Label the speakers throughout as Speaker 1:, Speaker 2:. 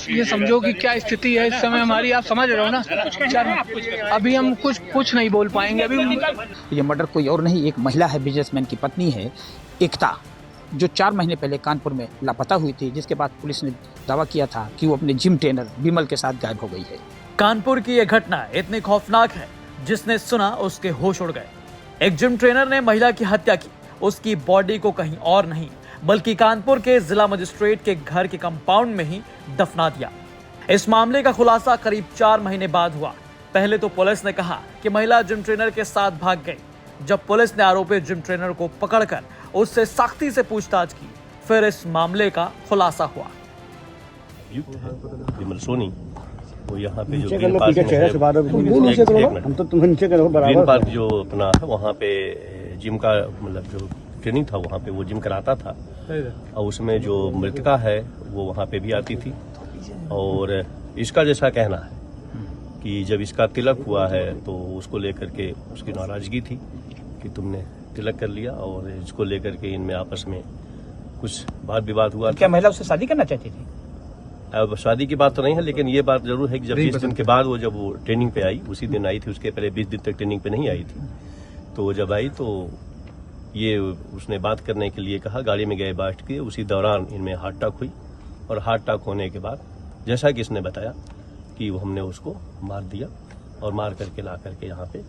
Speaker 1: ये समझो कि क्या स्थिति है इस समय हमारी, आप समझ रहे हो ना। अभी हम कुछ नहीं बोल पाएंगे अभी।
Speaker 2: ये मर्डर कोई और नहीं, एक महिला है, बिजनेसमैन की पत्नी है एकता, जो 4 महीने पहले कानपुर में लापता हुई थी, जिसके बाद पुलिस ने दावा किया था कि वो अपने जिम ट्रेनर विमल के साथ गायब हो गई है।
Speaker 3: कानपुर की यह घटना इतनी खौफनाक है, जिसने सुना उसके होश उड़ गए। एक जिम ट्रेनर ने महिला की हत्या की, उसकी बॉडी को कहीं और नहीं बल्कि कानपुर के जिला मजिस्ट्रेट के घर के कंपाउंड में ही दफना दिया। इस मामले का खुलासा करीब 4 महीने बाद हुआ। पहले तो पुलिस ने कहा कि महिला जिम ट्रेनर के साथ भाग गई। जब पुलिस ने आरोपी जिम ट्रेनर को पकड़कर उससे सख्ती से पूछताछ की, फिर इस मामले का खुलासा हुआ।
Speaker 4: विमल सोनी, वो यहाँ पे जो
Speaker 5: ग्रीन
Speaker 4: पार्क जो अपना है वहाँ पे जिम का मतलब जो ट्रेनिंग था वहाँ पे वो जिम कराता था, और उसमें जो मृतका है वो वहाँ पे भी आती थी। और इसका जैसा कहना है कि जब इसका तिलक हुआ है तो उसको लेकर के उसकी नाराजगी थी कि तुमने तिलक कर लिया, और इसको लेकर के इनमें आपस में कुछ वाद विवाद हुआ।
Speaker 2: क्या महिला उससे शादी करना चाहती थी?
Speaker 4: अब शादी की बात तो नहीं है, लेकिन ये बात जरूर है कि जब 20 दिन के बाद वो जब वो ट्रेनिंग पे आई, उसी दिन आई थी, उसके पहले 20 दिन तक ट्रेनिंग पे नहीं आई थी। तो जब आई तो ये उसने बात करने के लिए कहा, गाड़ी में गए बैठ के, उसी दौरान इनमें हार्ट अटैक हुई, और हार्ट अटैक होने के बाद जैसा कि इसने बताया कि वो हमने उसको मार दिया, और मार करके ला करके यहाँ पे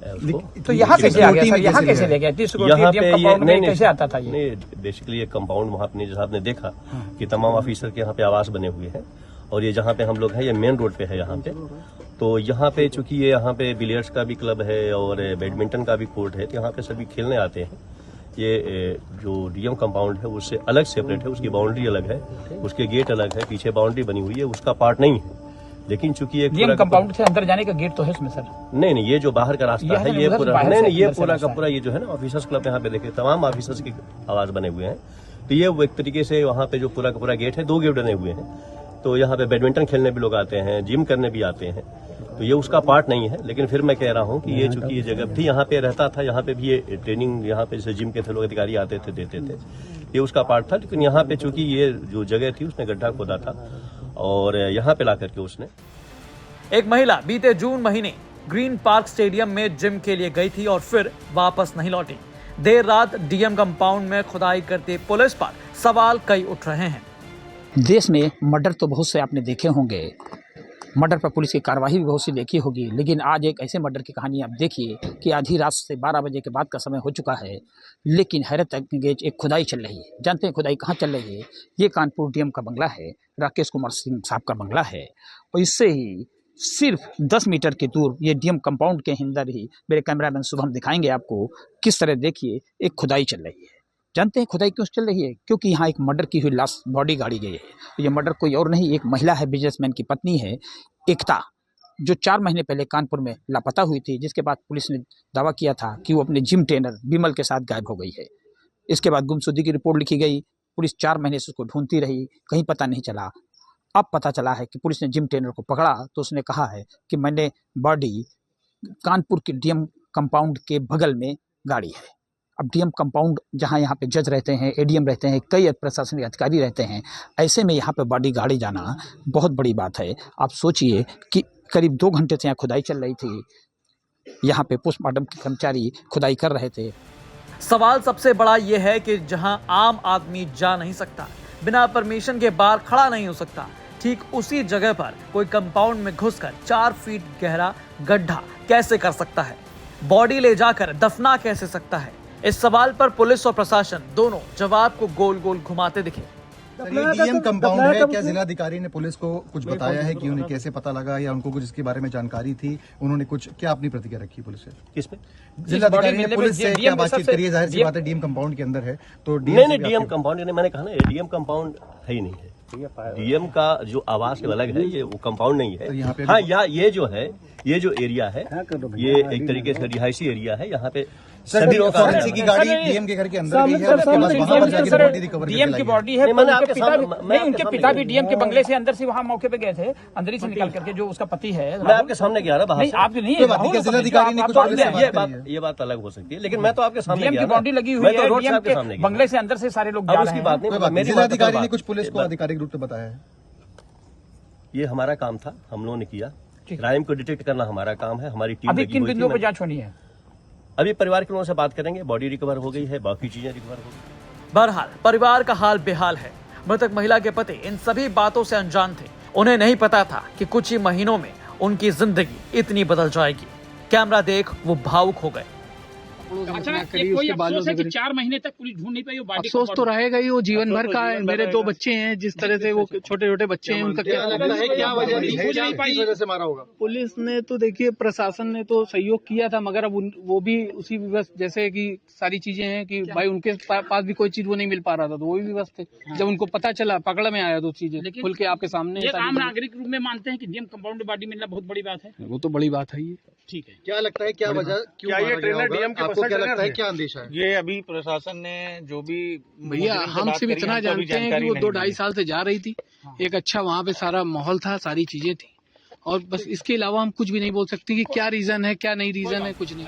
Speaker 2: तो यहाँ कैसे आ गया सर? यहाँ कैसे ले गया?
Speaker 4: यहाँ पे ये
Speaker 2: कैसे आता था ये?
Speaker 4: नहीं, बेसिकली ये कंपाउंड वहाँ पे जैसा आपने देखा कि तमाम ऑफिसर के यहाँ पे आवास बने हुए हैं, और ये जहाँ पे हम लोग हैं ये मेन रोड पे है यहाँ पे। तो यहाँ पे चूंकि ये यहाँ पे बिलियर्ड्स का भी क्लब है और बैडमिंटन का भी कोर्ट है, तो यहाँ पे सभी खेलने आते हैं। ये जो डीएम कंपाउंड है उससे अलग सेपरेट है, उसकी बाउंड्री अलग है, उसके गेट अलग है, पीछे बाउंड्री बनी हुई है, उसका पार्ट नहीं है। लेकिन चूंकि
Speaker 2: डीएम कंपाउंड से अंदर जाने का गेट तो है इसमें सर?
Speaker 4: नहीं, ये जो बाहर का रास्ता है ये पूरा नहीं, ये पूरा का पूरा ये जो है ना ऑफिसर्स क्लब, यहाँ पे देखिए तमाम ऑफिसर्स की आवाज बने हुए हैं। तो ये एक तरीके से वहाँ पे जो पूरा का पूरा गेट है, 2 गेट बने हुए हैं। तो यहाँ पे बैडमिंटन खेलने भी लोग आते हैं, जिम करने भी आते हैं, तो ये उसका पार्ट नहीं है। लेकिन फिर मैं कह रहा हूँ कि ये चूंकि ये जगह भी यहाँ पे रहता था, यहाँ पे भी ये ट्रेनिंग यहाँ पे जैसे जिम के थे लोग अधिकारी आते थे, देते थे, ये उसका पार्ट था। लेकिन यहाँ पे चूंकि ये जो जगह थी उसने गड्ढा खोदा था, और यहाँ पे ला करके उसने।
Speaker 3: एक महिला बीते जून महीने ग्रीन पार्क स्टेडियम में जिम के लिए गई थी और फिर वापस नहीं लौटी। देर रात डीएम कंपाउंड में खुदाई करते पुलिस पर सवाल कई उठ रहे हैं।
Speaker 2: देश में मर्डर तो बहुत से आपने देखे होंगे, मर्डर पर पुलिस की कार्रवाई भी बहुत सी देखी होगी, लेकिन आज एक ऐसे मर्डर की कहानी आप देखिए कि आधी रात से 12 बजे के बाद का समय हो चुका है, लेकिन हैरत अंगेज एक खुदाई चल रही है। जानते हैं खुदाई कहाँ चल रही है? ये कानपुर डीएम का बंगला है, राकेश कुमार सिंह साहब का बंगला है, और इससे ही सिर्फ 10 मीटर की दूर ये डीएम कंपाउंड के अंदर ही मेरे कैमरामैन शुभम दिखाएंगे आपको किस तरह देखिए एक खुदाई चल रही है। जानते हैं खुदाई क्यों चल रही है? क्योंकि यहाँ एक मर्डर की हुई लाश बॉडी गाड़ी गई है। ये मर्डर कोई और नहीं, एक महिला है, बिजनेसमैन की पत्नी है एकता, जो 4 महीने पहले कानपुर में लापता हुई थी, जिसके बाद पुलिस ने दावा किया था कि वो अपने जिम ट्रेनर विमल के साथ गायब हो गई है। इसके बाद गुमशुदगी की रिपोर्ट लिखी गई, पुलिस 4 महीने से उसको ढूंढती रही, कहीं पता नहीं चला। अब पता चला है कि पुलिस ने जिम ट्रेनर को पकड़ा तो उसने कहा है कि मैंने बॉडी कानपुर के डीएम कंपाउंड के बगल में गाड़ी है। अब डीएम कंपाउंड जहां यहाँ पे जज रहते हैं, एडीएम रहते हैं, कई प्रशासनिक अधिकारी रहते हैं, ऐसे में यहाँ पे बॉडी गाड़ी जाना बहुत बड़ी बात है। आप सोचिए कि करीब 2 घंटे से यहाँ खुदाई चल रही थी, यहाँ पे पोस्टमार्टम के कर्मचारी खुदाई कर रहे थे।
Speaker 3: सवाल सबसे बड़ा यह है कि जहां आम आदमी जा नहीं सकता, बिना परमिशन के बाहर खड़ा नहीं हो सकता, ठीक उसी जगह पर कोई कंपाउंड में घुसकर 4 फीट गहरा गड्ढा कैसे कर सकता है? बॉडी ले जाकर दफना कैसे सकता है? इस सवाल पर पुलिस और प्रशासन दोनों जवाब को गोल गोल घुमाते दिखे।
Speaker 5: डीएम कंपाउंड है, क्या जिलाधिकारी ने पुलिस को कुछ बताया है कि उन्हें कैसे पता लगा, या उनको कुछ इसके बारे में जानकारी थी? उन्होंने कुछ क्या अपनी प्रतिक्रिया रखी पुलिस से?
Speaker 4: किसमें?
Speaker 5: जिलाधिकारी ने पुलिस से क्या बातचीत करी है? जाहिर सी बात है डीएम कंपाउंड के अंदर है, तो
Speaker 4: नहीं, डीएम कंपाउंड ने, मैंने कहा ना डीएम कंपाउंड है ही नहीं है। डीएम का जो आवास अलग है, ये वो कंपाउंड नहीं है। हाँ, ये जो है, ये जो एरिया है, ये एक तरीके से रिहायशी एरिया है। यहाँ पे सभी
Speaker 5: फॉरेंसिक की गाड़ी डीएम के घर के अंदर गई है, उसके बाद वहां पर जाके बॉडी रिकवर
Speaker 2: डीएम की बॉडी है। उनके पिता भी डीएम के बंगले से अंदर से वहां मौके पे गए थे, अंदर ही से निकाल करके, जो उसका पति है।
Speaker 4: मैं आपके सामने गया ना बाहर से।
Speaker 2: आप नहीं,
Speaker 5: जिलाधिकारी ने कुछ
Speaker 4: ये बात अलग हो सकती है, लेकिन मैं तो आपके सामने
Speaker 2: डीएम की बॉडी लगी हुई है, डीएम के बंगले से अंदर से सारे लोग जा रहे हैं।
Speaker 5: जिलाधिकारी ने कुछ पुलिस को आधिकारिक रूप से बताया है?
Speaker 4: ये हमारा काम था, हम लोगों ने किया। क्राइम को डिटेक्ट करना हमारा काम है, हमारी टीम
Speaker 2: अभी
Speaker 4: लगी
Speaker 2: किन
Speaker 4: हुई थी।
Speaker 2: बिंदुओं पर जांच होनी है?
Speaker 4: अभी परिवार के लोगों से बात करेंगे, बॉडी रिकवर हो गई है, बाकी चीजें रिकवर हो गई।
Speaker 3: बहरहाल परिवार का हाल बेहाल है। मृतक महिला के पति इन सभी बातों से अनजान थे। उन्हें नहीं पता था कि कुछ ही महीनों में उनकी जिंदगी इतनी बदल जाएगी। कैमरा देख वो भावुक हो गए।
Speaker 6: अच्छा, कोई अफसोस है कि 4 महीने तक पुलिस ढूंढ नहीं पाई वो बॉडी?
Speaker 1: अफसोस तो रहेगा ही, वो जीवन भर का है। मेरे 2 बच्चे हैं, जिस तरह से वो छोटे छोटे बच्चे हैं, उनका क्या
Speaker 5: लगता है, क्या वजह
Speaker 6: वजह
Speaker 5: से मारा होगा?
Speaker 1: पुलिस ने तो देखिए, प्रशासन ने तो सहयोग किया था, मगर अब वो भी उसी विवश, जैसे कि सारी चीजें हैं कि भाई उनके पास भी कोई चीज वो नहीं मिल पा रहा था, तो वो भी विवश थे। जब उनको पता चला, पकड़ में आया तो चीजें खुल के आपके सामने।
Speaker 6: एक आम नागरिक रूप में मानते हैं कि डीएम कंपाउंड में बॉडी मिलना बहुत बड़ी बात है।
Speaker 1: वो तो बड़ी बात है। ये
Speaker 6: ठीक है,
Speaker 5: क्या लगता है, क्या वजह, क्यों मारा गया होगा? आपको क्या लगता है, क्या अंदेशा है?
Speaker 7: ये अभी प्रशासन ने जो भी
Speaker 1: भैया, हम सिर्फ इतना जानते हैं कि वो 2-2.5 साल से जा रही थी। एक अच्छा वहाँ पे सारा माहौल था, सारी चीजें थी, और बस इसके अलावा हम कुछ भी नहीं बोल सकते कि क्या रीजन है, क्या नहीं रीजन है, कुछ नहीं।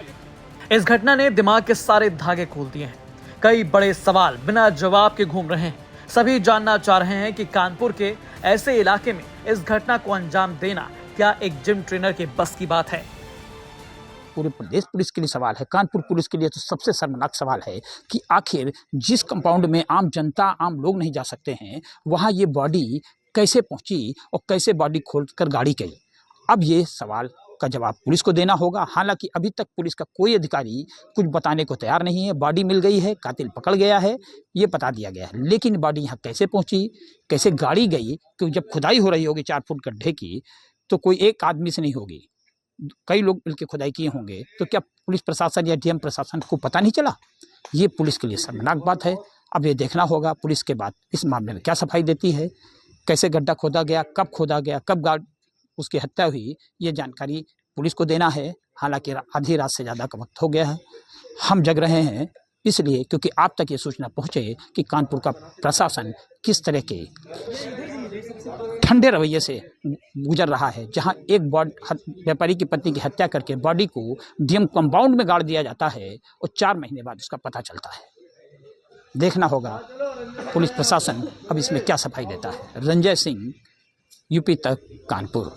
Speaker 3: इस घटना ने दिमाग के सारे धागे खोल दिए हैं। कई बड़े सवाल बिना जवाब के घूम रहे हैं। सभी जानना चाह रहे हैं कि कानपुर के ऐसे इलाके में इस घटना को अंजाम देना क्या एक जिम ट्रेनर के बस की बात है?
Speaker 2: पूरे प्रदेश पुलिस के लिए सवाल है, कानपुर पुलिस के लिए तो सबसे शर्मनाक सवाल है कि आखिर जिस कंपाउंड में आम जनता, आम लोग नहीं जा सकते हैं, वहाँ ये बॉडी कैसे पहुँची और कैसे बॉडी खोलकर गाड़ी गई। अब ये सवाल का जवाब पुलिस को देना होगा। हालांकि अभी तक पुलिस का कोई अधिकारी कुछ बताने को तैयार नहीं है। बॉडी मिल गई है, कातिल पकड़ गया है, ये बता दिया गया है, लेकिन बॉडी यहाँ कैसे पहुँची, कैसे गाड़ी गई, क्योंकि जब खुदाई हो रही होगी 4 फुट गड्ढे की, तो कोई एक आदमी से नहीं होगी, कई लोग मिलकर खुदाई किए होंगे, तो क्या पुलिस प्रशासन या डीएम प्रशासन को पता नहीं चला? ये पुलिस के लिए शर्मनाक बात है। अब ये देखना होगा पुलिस के बाद इस मामले में क्या सफाई देती है, कैसे गड्ढा खोदा गया, कब खोदा गया, कब उसकी हत्या हुई, ये जानकारी पुलिस को देना है। हालांकि आधी रात से ज़्यादा का वक्त हो गया है। हम जग रहे हैं इसलिए क्योंकि आप तक ये सूचना पहुँचे कि कानपुर का प्रशासन किस तरह के ठंडे रवैये से गुजर रहा है, जहां एक व्यापारी की पत्नी की हत्या करके बॉडी को डीएम कंपाउंड में गाड़ दिया जाता है और 4 महीने बाद उसका पता चलता है। देखना होगा पुलिस प्रशासन अब इसमें क्या सफाई देता है। रंजय सिंह, यूपी तक, कानपुर।